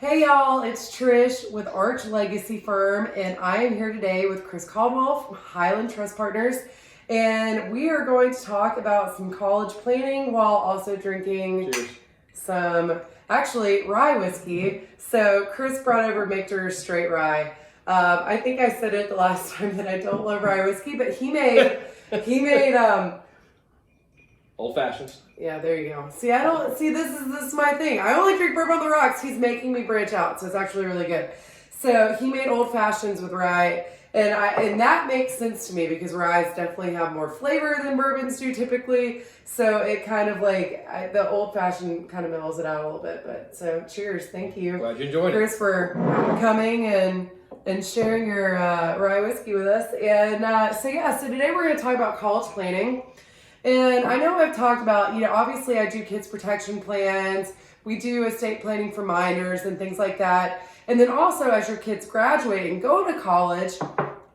Hey y'all, it's Trish with Arch Legacy Firm, and I am here today with Chris Caldwell from Highland Trust Partners, and we are going to talk about some college planning while also drinking some, actually, rye whiskey. So Chris brought over Michter's Straight Rye. I think I said it the last time that I don't love rye whiskey, but he made Old fashions. Yeah, there you go. See, this is my thing. I only drink bourbon on the rocks. He's making me branch out, so it's actually really good. So he made old fashions with rye, and that makes sense to me because ryes definitely have more flavor than bourbons do typically. So it kind of the old fashioned kind of mellows it out a little bit. But so cheers, thank you. Glad you enjoyed Chris, for coming and sharing your rye whiskey with us. And so today we're going to talk about college planning. And I know I've talked about, obviously I do kids protection plans. We do estate planning for minors and things like that. And then also as your kids graduate and go to college,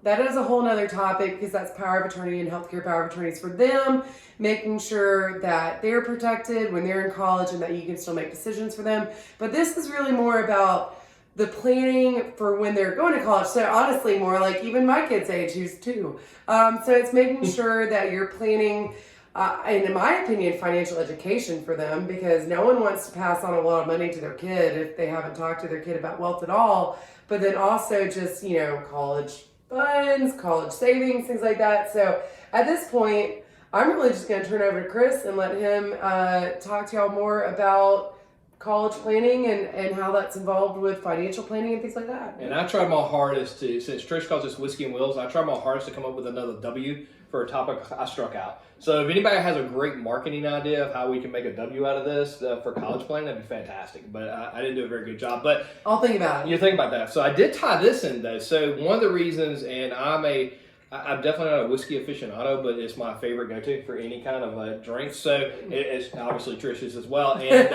that is a whole nother topic because that's power of attorney and healthcare power of attorneys for them, making sure that they're protected when they're in college and that you can still make decisions for them. But this is really more about the planning for when they're going to college. So honestly, more like even my kids' age, who's 2. So it's making sure that you're planning and in my opinion, financial education for them, because no one wants to pass on a lot of money to their kid if they haven't talked to their kid about wealth at all. But then also just, college funds, college savings, things like that. So at this point, I'm really just going to turn over to Chris and let him talk to y'all more about college planning and how that's involved with financial planning and things like that. And I tried my hardest to, since Trish calls this Whiskey and Wills, I tried my hardest to come up with another W for a topic I struck out. So if anybody has a great marketing idea of how we can make a W out of this for college planning, that'd be fantastic. But I didn't do a very good job. But I'll think about it. You think about that. So I did tie this in though. So one of the reasons, and I'm definitely not a whiskey aficionado, but it's my favorite go-to for any kind of drink. So it's obviously Trish's as well. And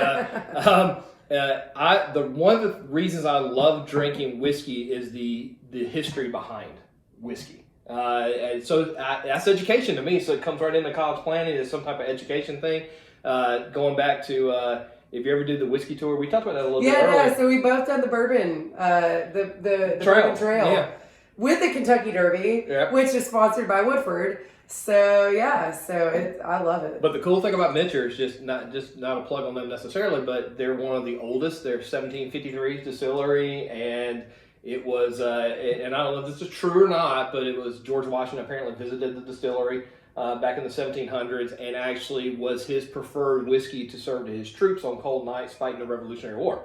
one of the reasons I love drinking whiskey is the history behind whiskey. And so that's education to me. So it comes right into college planning. It's some type of education thing. Going back to if you ever do the whiskey tour, we talked about that a little bit earlier. Yeah. So we both done the bourbon, the Bourbon Trail. Yeah. With the Kentucky Derby, which is sponsored by Woodford. So I love it. But the cool thing about Michter's, just not a plug on them necessarily, but they're one of the oldest. They're 1753 distillery, and it was, and I don't know if this is true or not, but it was George Washington apparently visited the distillery back in the 1700s, and actually was his preferred whiskey to serve to his troops on cold nights fighting the Revolutionary War.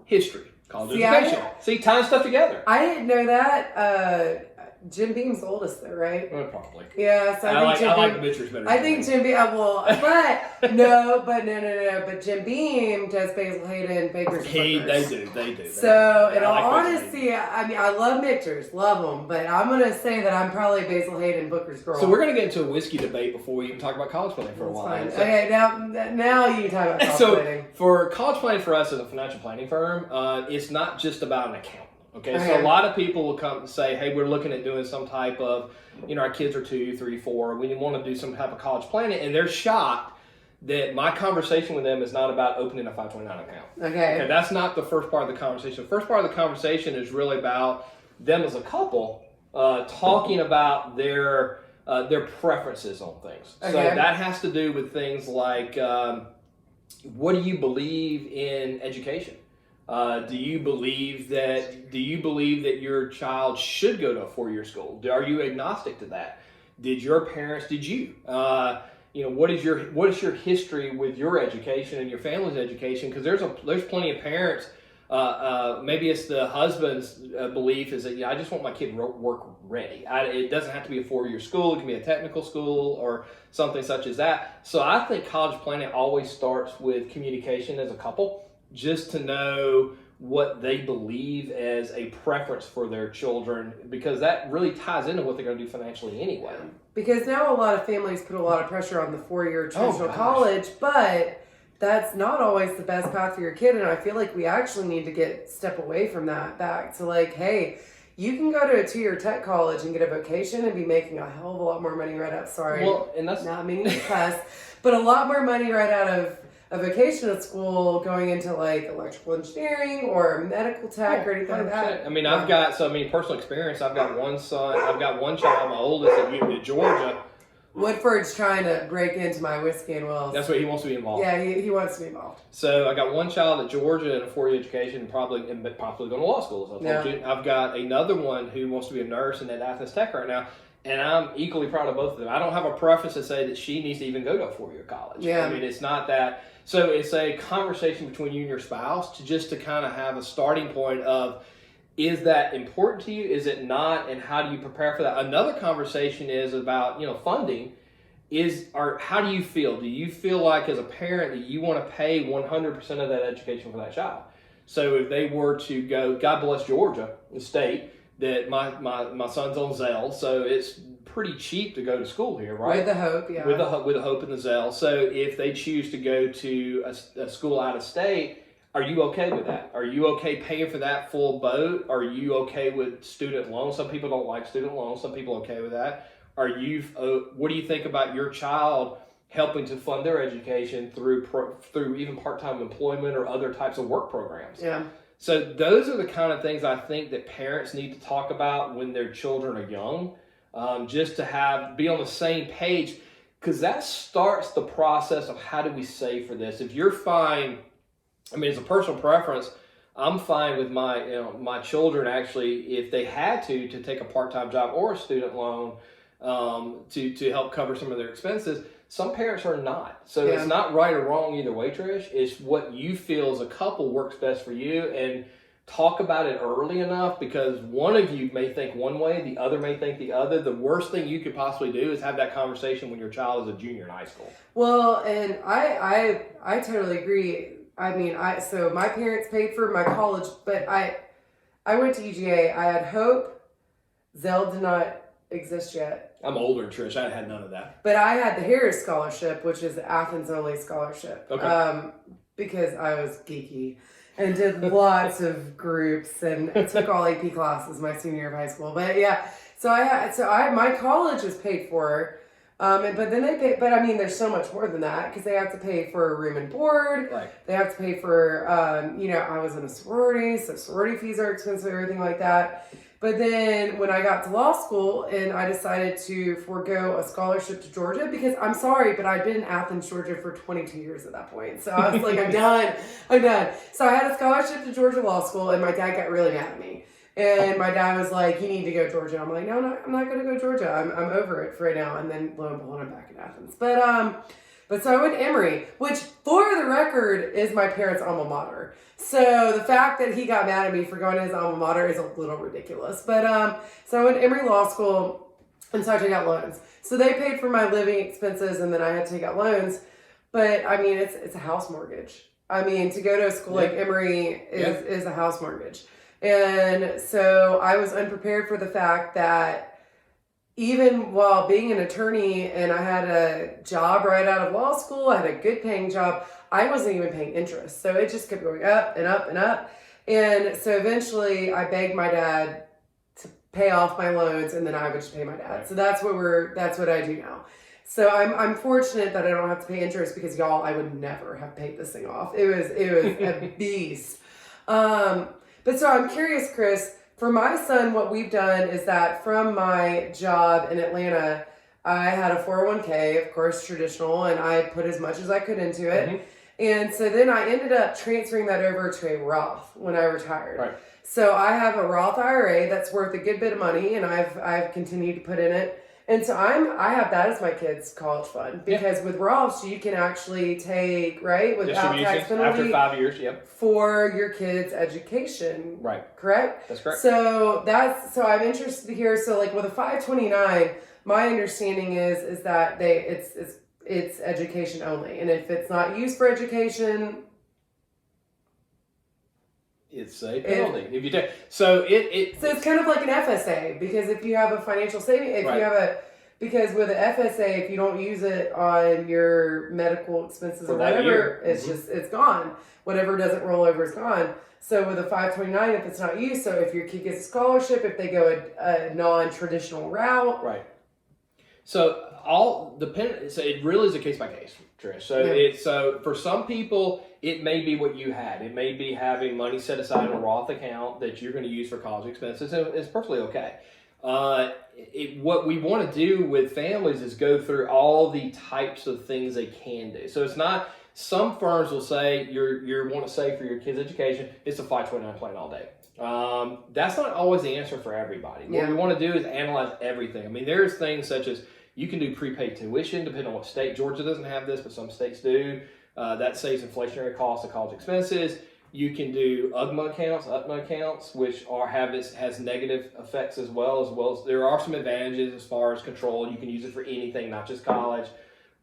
History. College education. See, tying stuff together. I didn't know that. Jim Beam's the oldest, though, right? Well, probably. Yeah, so I like the Michter's better. I think Jim Beam. But Jim Beam does Basil Hayden, Baker's. They do. So, in all honesty, I mean, I love Michter's, love them, but I'm gonna say that I'm probably Basil Hayden Booker's girl. So we're gonna get into a whiskey debate before we even talk about college planning for a while. So, okay, now you can talk about college planning. For college planning for us as a financial planning firm, it's not just about an account. Okay, so a lot of people will come and say, hey, we're looking at doing some type of, our kids are 2, 3, 4, we want to do some type of college planning, and they're shocked that my conversation with them is not about opening a 529 account. Okay, that's not the first part of the conversation. The first part of the conversation is really about them as a couple talking about their preferences on things. So that has to do with things like, what do you believe in education? Do you believe that your child should go to a 4-year school? Are you agnostic to that? Did you? What is your history with your education and your family's education? Because there's plenty of parents. Maybe it's the husband's belief is that I just want my kid work ready. It doesn't have to be a 4-year school. It can be a technical school or something such as that. So I think college planning always starts with communication as a couple, just to know what they believe as a preference for their children, because that really ties into what they're going to do financially anyway. Because now a lot of families put a lot of pressure on the 4-year traditional college, but that's not always the best path for your kid. And I feel like we actually need to step away from that back to hey, you can go to a 2-year tech college and get a vocation and be making a hell of a lot more money right out. Sorry, well, and that's not meaning to cuss, but a lot more money right out of a vocational school going into like electrical engineering or medical tech or anything like that. I mean, personal experience. I've got one son. I've got one child, my oldest at Georgia. Woodford's trying to break into my whiskey and Wells. That's what he wants to be involved. Yeah, he wants to be involved. So I got one child at Georgia in a 4-year education, probably going to law school, as I told you. I've got another one who wants to be a nurse in at Athens Tech right now, and I'm equally proud of both of them. I don't have a preference to say that she needs to even go to a 4-year college. Yeah. I mean, it's not that. So it's a conversation between you and your spouse to kind of have a starting point of, is that important to you? Is it not? And how do you prepare for that? Another conversation is about, funding. How do you feel? Do you feel like as a parent that you want to pay 100% of that education for that child? So if they were to go, God bless Georgia, the state, that my son's on Zell, so it's pretty cheap to go to school here, right? With the hope, yeah. With the hope and the Zell. So if they choose to go to a school out of state, are you okay with that? Are you okay paying for that full boat? Are you okay with student loans? Some people don't like student loans. Some people are okay with that. What do you think about your child helping to fund their education through even part-time employment or other types of work programs? Yeah. So those are the kind of things I think that parents need to talk about when their children are young, just to be on the same page, because that starts the process of how do we save for this. If you're fine, I mean, it's a personal preference. I'm fine with my children actually, if they had to take a part-time job or a student loan to help cover some of their expenses. Some parents are not. So It's not right or wrong either way, Trish. It's what you feel as a couple works best for you, and talk about it early enough, because one of you may think one way, the other may think the other. The worst thing you could possibly do is have that conversation when your child is a junior in high school. Well, and I totally agree. I mean, so my parents paid for my college, but I went to UGA. I had Hope. Zell did not exist yet. I'm older, Trish. I had none of that. But I had the Harris Scholarship, which is the Athens only scholarship. Okay. Because I was geeky and did lots of groups and took all AP classes my senior year of high school. But yeah, my college was paid for. But then they pay, but I mean, there's so much more than that, because they have to pay for room and board. Right. They have to pay for, I was in a sorority, so sorority fees are expensive, everything like that. But then when I got to law school and I decided to forego a scholarship to Georgia, because I'm sorry, but I'd been in Athens, Georgia for 22 years at that point. So I was like, I'm done. So I had a scholarship to Georgia Law School, and my dad got really mad at me. And my dad was like, you need to go to Georgia. I'm like, no, I'm not going to go to Georgia. I'm over it for right now. And then lo and behold, I'm back in Athens. But so I went to Emory, which for the record is my parents' alma mater. So the fact that he got mad at me for going to his alma mater is a little ridiculous. But so I went to Emory Law School, and so I took out loans. So they paid for my living expenses, and then I had to take out loans. But I mean, it's a house mortgage. I mean, to go to a school like Emory is a house mortgage. And so I was unprepared for the fact that even while being an attorney and I had a job right out of law school, I had a good paying job, I wasn't even paying interest. So it just kept going up and up and up. And so eventually I begged my dad to pay off my loans, and then I would just pay my dad. Right. So that's what I do now. So I'm fortunate that I don't have to pay interest, because y'all, I would never have paid this thing off. It was a beast. But so I'm curious, Chris, for my son, what we've done is that from my job in Atlanta, I had a 401k, of course, traditional, and I put as much as I could into it. Mm-hmm. And so then I ended up transferring that over to a Roth when I retired. Right. So I have a Roth IRA that's worth a good bit of money, and I've continued to put in it. And so I have that as my kids' college fund, because with Roths you can actually take, right, without tax penalty after 5 years, for your kids' education. Right. Correct? That's correct. So I'm interested to hear. So like with a 529, my understanding is that it's education only, and if it's not used for education, it's a penalty. If you do, so it's kind of like an FSA, because if you have a financial saving, because with an FSA, if you don't use it on your medical expenses or whatever, it's gone. Whatever doesn't roll over is gone. So with a 529, if it's not used, so if your kid gets a scholarship, if they go a non-traditional route, right. So all depend. So it really is a case by case, Trish. So so for some people, it may be what you had. It may be having money set aside in a Roth account that you're going to use for college expenses. And it's perfectly okay. What we want to do with families is go through all the types of things they can do. So it's not. Some firms will say you want to save for your kids' education. It's a 529 plan all day. That's not always the answer for everybody. What we want to do is analyze everything. I mean, there's things such as you can do prepaid tuition, depending on what state. Georgia doesn't have this, but some states do. That saves inflationary costs of college expenses. You can do UGMA accounts, which has negative effects as well as there are some advantages as far as control. You can use it for anything, not just college.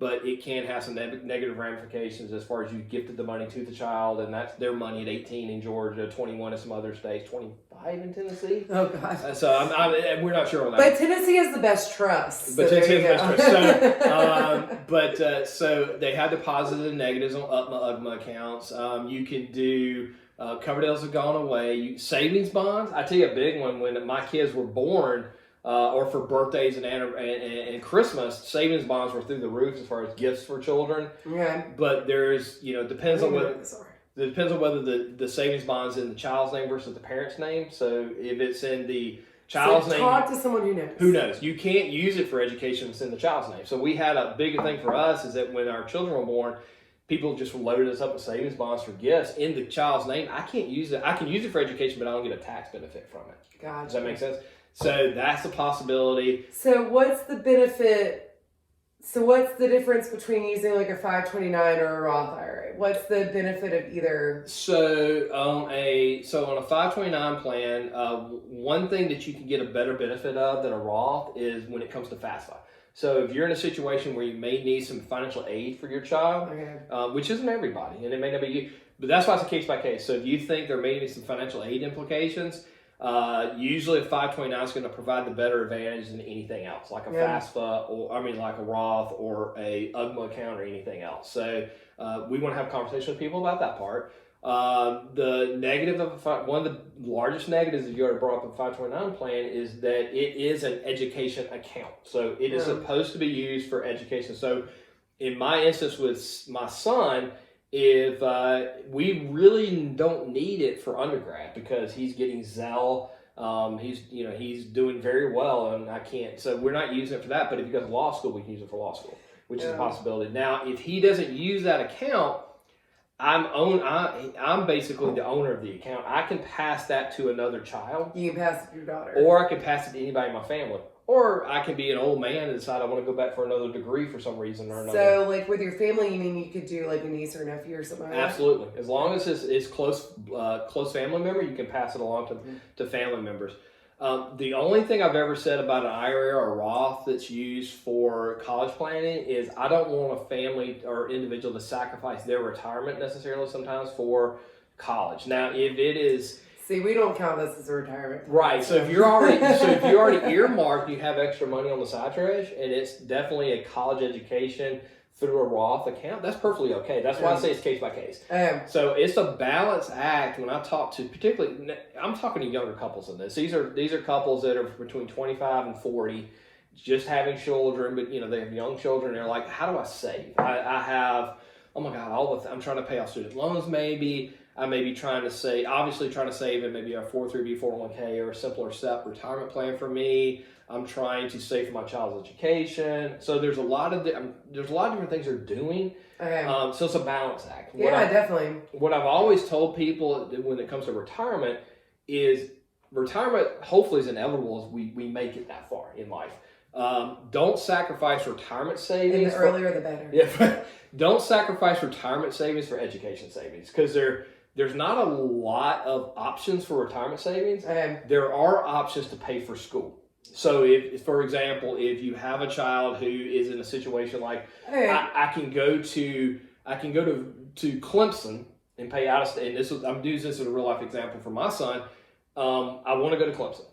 But it can have some negative ramifications as far as you gifted the money to the child, and that's their money at 18 in Georgia, 21 in some other states, 25 in Tennessee. Oh, God. So we're not sure on that. But Tennessee has the best trust. But Tennessee has the best trust. So they have the positives and negatives on UGMA accounts. You can do Coverdale's have gone away. Savings bonds. I tell you a big one. When my kids were born. Or for birthdays and Christmas, savings bonds were through the roof as far as gifts for children. Yeah. But there's, depends on whether the savings bond's in the child's name versus the parent's name. So if it's in the child's name, talk to someone who knows. Who knows? You can't use it for education. It's in the child's name. So we had a big thing for us is that when our children were born, people just loaded us up with savings bonds for gifts in the child's name. I can't use it. I can use it for education, but I don't get a tax benefit from it. Gotcha. Does that make sense? So that's a possibility. So what's the benefit? So what's the difference between using like a 529 or a Roth IRA? What's the benefit of either? So on a 529 plan, one thing that you can get a better benefit of than a Roth is when it comes to FAFSA. So if you're in a situation where you may need some financial aid for your child, which isn't everybody, and it may not be you, but that's why it's a case by case. So if you think there may be some financial aid implications, usually a 529 is going to provide the better advantage than anything else, like a FAFSA like a Roth or a UGMA account or anything else. So we want to have a conversation with people about that part. The negative of one of the largest negatives that you already brought up in 529 plan is that it is an education account. So it is supposed to be used for education. So in my instance with my son, if we really don't need it for undergrad because he's getting Zell, he's doing very well, and I can't. So we're not using it for that. But if he goes to law school, we can use it for law school, which is a possibility. Now, if he doesn't use that account, I'm basically the owner of the account. I can pass that to another child. You can pass it to your daughter, or I can pass it to anybody in my family. Or I can be an old man and decide I want to go back for another degree for some reason or another. So, like with your family, you mean you could do like a niece or nephew or something like that? Absolutely. As long as it's close family member, you can pass it along to family members. The only thing I've ever said about an IRA or a Roth that's used for college planning is I don't want a family or individual to sacrifice their retirement necessarily sometimes for college. Now, if it is... See, we don't count this as a retirement. Right. So if you're already earmarked, you have extra money on the side, Trish, and it's definitely a college education through a Roth account, that's perfectly okay. That's why I say it's case by case. So it's a balance act. When I talk to, particularly, I'm talking to younger couples in this. These are couples that are between 25 and 40, just having children, but they have young children. They're like, how do I save? I have, oh my God, I'm trying to pay off student loans maybe. I may be trying to save in maybe a 403b 401k or a simpler SEP retirement plan for me. I'm trying to save for my child's education. So there's a lot of different things they're doing. So it's a balance act. Definitely. What I've always told people when it comes to retirement is retirement hopefully is inevitable as we make it that far in life. Don't sacrifice retirement savings. And the earlier the better. Yeah. Don't sacrifice retirement savings for education savings because there's not a lot of options for retirement savings. There are options to pay for school. So if, for example, if you have a child who is in a situation like I can go to Clemson and pay out of state, and I'm using this as a real life example for my son. I want to go to Clemson.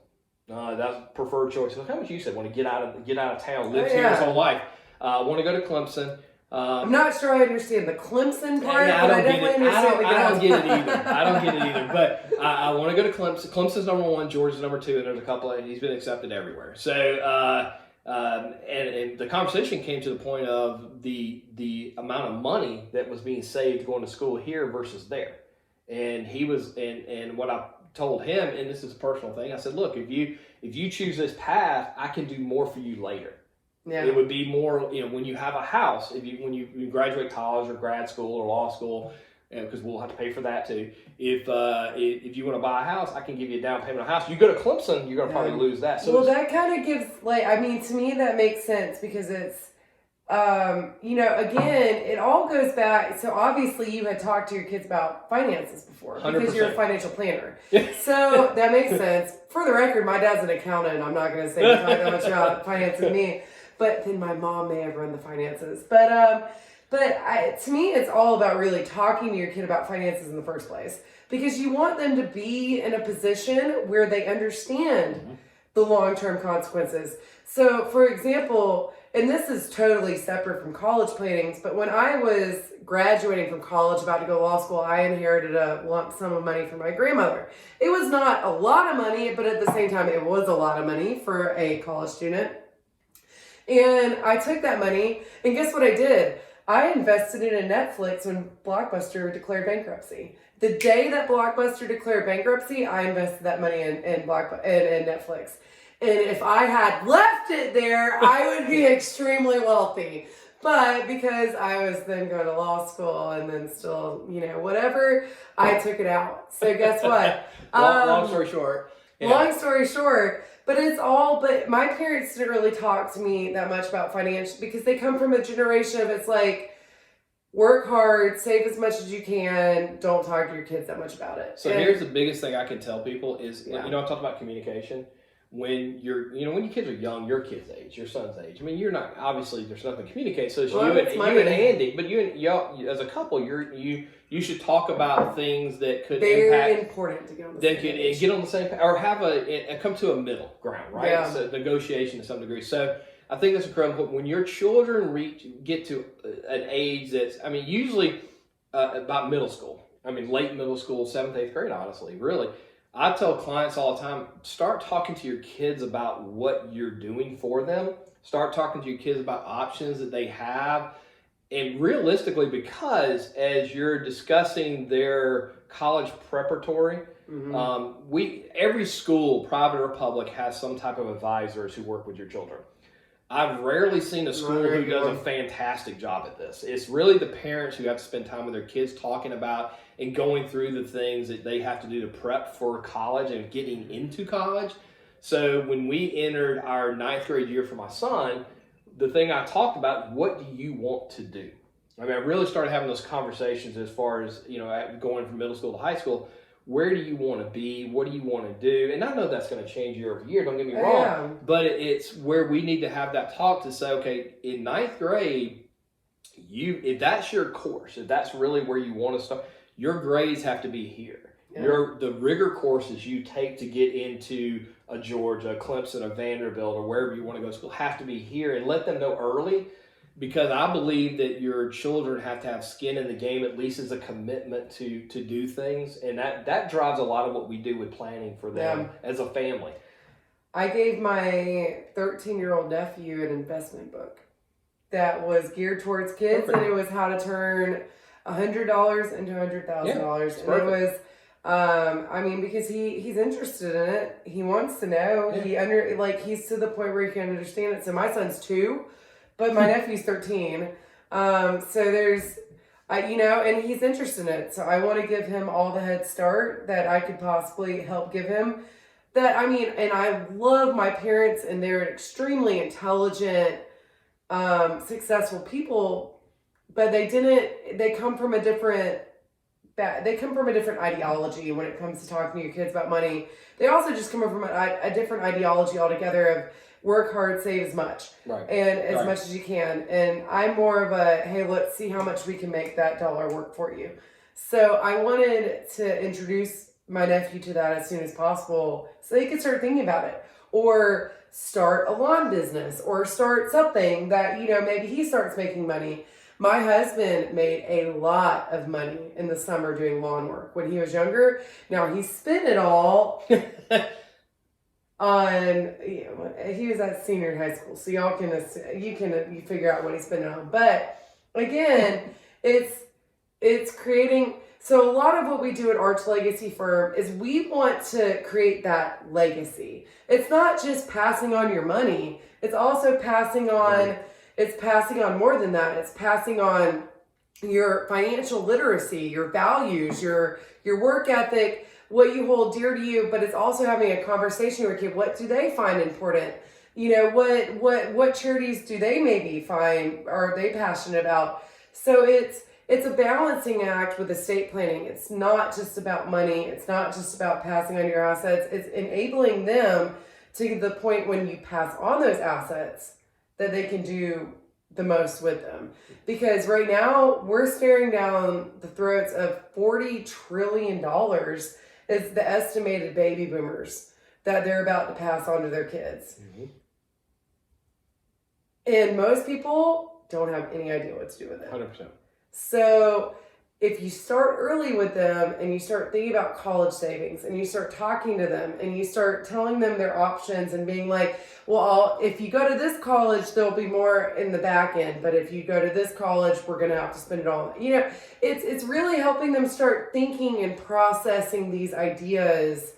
That's preferred choice. So how much you said want to get out of town, lives here his whole life. I want to go to Clemson. I'm not sure I understand the Clemson part, but I definitely understand I don't get it either. But I want to go to Clemson. Clemson's number one, Georgia's number two, and there's a couple, and he's been accepted everywhere. So And the conversation came to the point of the amount of money that was being saved going to school here versus there. And he was, and what I told him, and this is a personal thing, I said, look, if you choose this path, I can do more for you later. Yeah. It would be more, when you have a house, when you graduate college or grad school or law school, because we'll have to pay for that too. If you want to buy a house, I can give you a down payment on a house. You go to Clemson, you're going to probably lose that. So that kind of gives, to me that makes sense because it's, again, it all goes back. So obviously you had talked to your kids about finances before 100%. Because you're a financial planner. So that makes sense. For the record, my dad's an accountant. I'm not going to say that much about finance with me, but then my mom may have run the finances. But to me, it's all about really talking to your kid about finances in the first place because you want them to be in a position where they understand the long-term consequences. So, for example, and this is totally separate from college plannings, but when I was graduating from college, about to go to law school, I inherited a lump sum of money from my grandmother. It was not a lot of money, but at the same time, it was a lot of money for a college student. And I took that money, and guess what I did? I invested it in Netflix when Blockbuster declared bankruptcy. The day that Blockbuster declared bankruptcy, I invested that money in Netflix. And if I had left it there, I would be extremely wealthy. But because I was then going to law school and then still, whatever, I took it out. So guess what? Long story short. Yeah. Long story short. But my parents didn't really talk to me that much about finance because they come from a generation of it's like, work hard, save as much as you can, don't talk to your kids that much about it. So here's the biggest thing I can tell people is, I talked about communication. When when your kids are young, your kid's age, your son's age. I mean, you're not, obviously there's nothing to communicate. So it's you and Andy, but y'all as a couple, you should talk about things that could very important to get on the same page. Get on the same page or have come to a middle ground, right? Yeah. So negotiation to some degree. So I think that's incredible. When your children get to an age that's, usually about middle school. Late middle school, 7th, 8th grade, honestly, really. I tell clients all the time, start talking to your kids about what you're doing for them. Start talking to your kids about options that they have. And realistically, because as you're discussing their college preparatory, every school, private or public, has some type of advisors who work with your children. I've rarely seen a school who does a fantastic job at this. It's really the parents who have to spend time with their kids talking about and going through the things that they have to do to prep for college and getting into college. So when we entered our 9th grade year for my son, the thing I talked about, what do you want to do? I really started having those conversations as far as, going from middle school to high school. Where do you want to be? What do you want to do? And I know that's going to change year over year, don't get me wrong, but it's where we need to have that talk to say, okay, in 9th grade, if that's your course, if that's really where you want to start, your grades have to be here. Yeah. The rigor courses you take to get into a Georgia, a Clemson, a Vanderbilt, or wherever you want to go to school have to be here, and let them know early, because I believe that your children have to have skin in the game, at least as a commitment to do things, and that drives a lot of what we do with planning for them as a family. I gave my 13-year-old nephew an investment book that was geared towards kids, and it was how to turn $100 into $100,000. And it was, because he's interested in it. He wants to know. Yeah. He's to the point where he can understand it. So my son's 2, but my nephew's 13. So there's, and he's interested in it. So I want to give him all the head start that I could possibly help give him. And I love my parents, and they're extremely intelligent, successful people. But they come from a different ideology when it comes to talking to your kids about money. They also just come from a different ideology altogether of work hard, save as much, and as much as you can. And I'm more of a, hey, let's see how much we can make that dollar work for you. So I wanted to introduce my nephew to that as soon as possible so they could start thinking about it. Or start a lawn business, or start something that, maybe he starts making money. My husband made a lot of money in the summer doing lawn work when he was younger. Now he spent it all. he was at senior in high school, so y'all can you figure out what he's spending on. But again, it's creating. So a lot of what we do at Arch Legacy Firm is we want to create that legacy. It's not just passing on your money. It's also passing on. It's passing on more than that. It's passing on your financial literacy, your values, your work ethic, what you hold dear to you, but it's also having a conversation with your kid. What do they find important? What charities do they maybe find, are they passionate about? So it's a balancing act with estate planning. It's not just about money. It's not just about passing on your assets. It's enabling them to the point when you pass on those assets that they can do the most with them. Because right now we're staring down the throats of $40 trillion is the estimated baby boomers that they're about to pass on to their kids. Mm-hmm. And most people don't have any idea what to do with it. 100%. So if you start early with them and you start thinking about college savings and you start talking to them and you start telling them their options and being like, well, if you go to this college, there'll be more in the back end. But if you go to this college, we're going to have to spend it all. It's really helping them start thinking and processing these ideas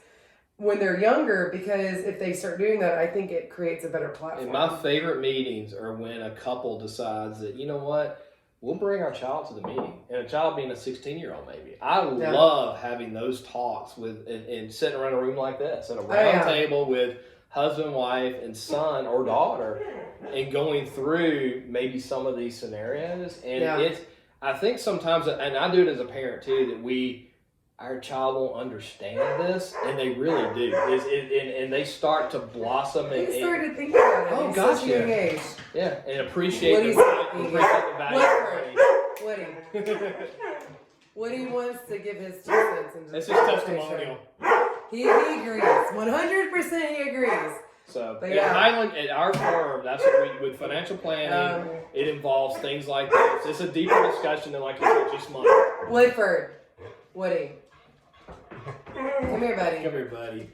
when they're younger, because if they start doing that, I think it creates a better platform. And my favorite meetings are when a couple decides that, you know what, we'll bring our child to the meeting, and a child being a 16-year-old maybe. I love having those talks with and sitting around a room like this at a round table with husband, wife, and son or daughter, and going through maybe some of these scenarios. And I think sometimes, and I do it as a parent too, that our child won't understand this, and they really do. And they start to blossom. They started thinking about it. Oh gosh, such a young age. Yeah, and appreciate the value. Woody wants to give his 2 cents. This is testimonial. He agrees. 100% he agrees. So at Highland, at our firm, that's what we with financial planning. It involves things like this. It's a deeper discussion than, like you said, just money. Woody. Come here, buddy. Come here, buddy.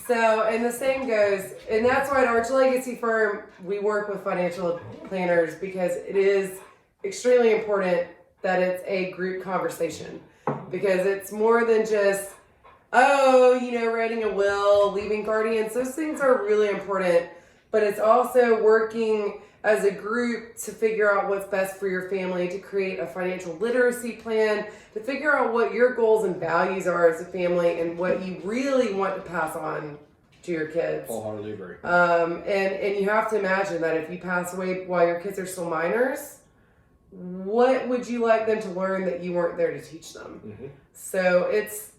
So, and the same goes, and that's why at Arch Legacy Firm, we work with financial planners, because it is extremely important that it's a group conversation, because it's more than just, writing a will, leaving guardians. Those things are really important, but it's also working as a group to figure out what's best for your family, to create a financial literacy plan, to figure out what your goals and values are as a family and what you really want to pass on to your kids. Wholeheartedly agree. And you have to imagine that if you pass away while your kids are still minors, what would you like them to learn that you weren't there to teach them? Mm-hmm. So it's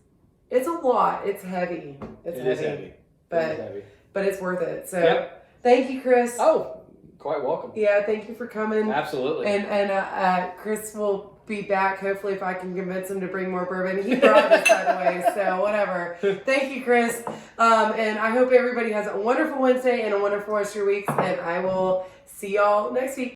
a lot. It's heavy. It is heavy. But it's worth it. So Thank you, Chris. Oh, quite welcome. Yeah, thank you for coming. Absolutely. And Chris will be back, hopefully, if I can convince him to bring more bourbon. He brought this, by the way, so whatever. Thank you, Chris. And I hope everybody has a wonderful Wednesday and a wonderful rest of your weeks, and I will see y'all next week.